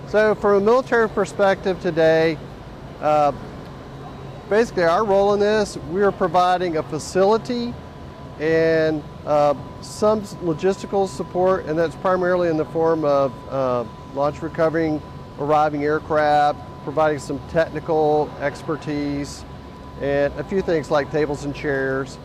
So from a military perspective today, basically our role in this, we are providing a facility and some logistical support, and that's primarily in the form of launch recovering arriving aircraft, providing some technical expertise, and a few things like tables and chairs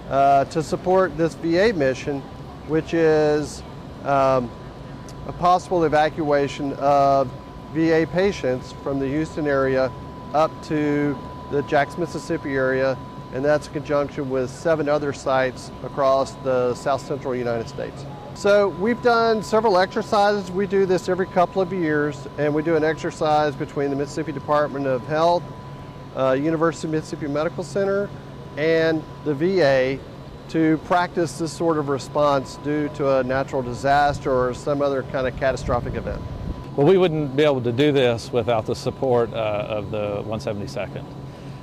to support this VA mission, which is a possible evacuation of VA patients from the Houston area up to the Jackson, Mississippi area, and that's in conjunction with 7 other sites across the south central United States. So we've done several exercises. We do this every couple of years, and we do an exercise between the Mississippi Department of Health, University of Mississippi Medical Center, and the VA to practice this sort of response due to a natural disaster or some other kind of catastrophic event. Well, we wouldn't be able to do this without the support of the 172nd.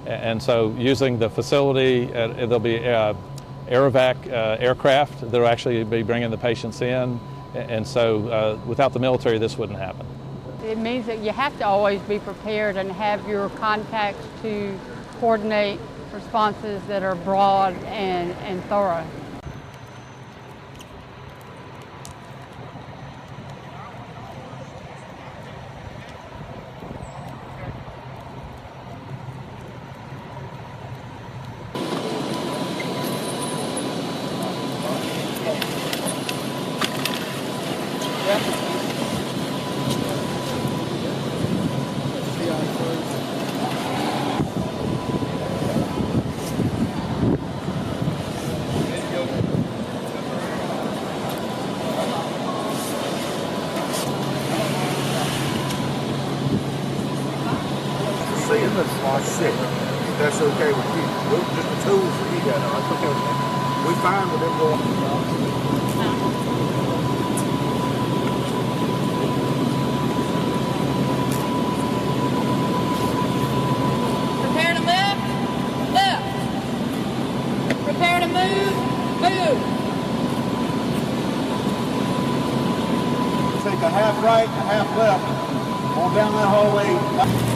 And so using the facility, there'll be aerovac aircraft that will actually be bringing the patients in. And so without the military, this wouldn't happen. It means that you have to always be prepared and have your contacts to coordinate responses that are broad and thorough. Seeing this like sick, if that's okay with you. Just the tools that you got. That's okay with me. We fine with them going. Prepare to lift, lift. Prepare to move, move. Take a half right, a half left. Going down that hallway.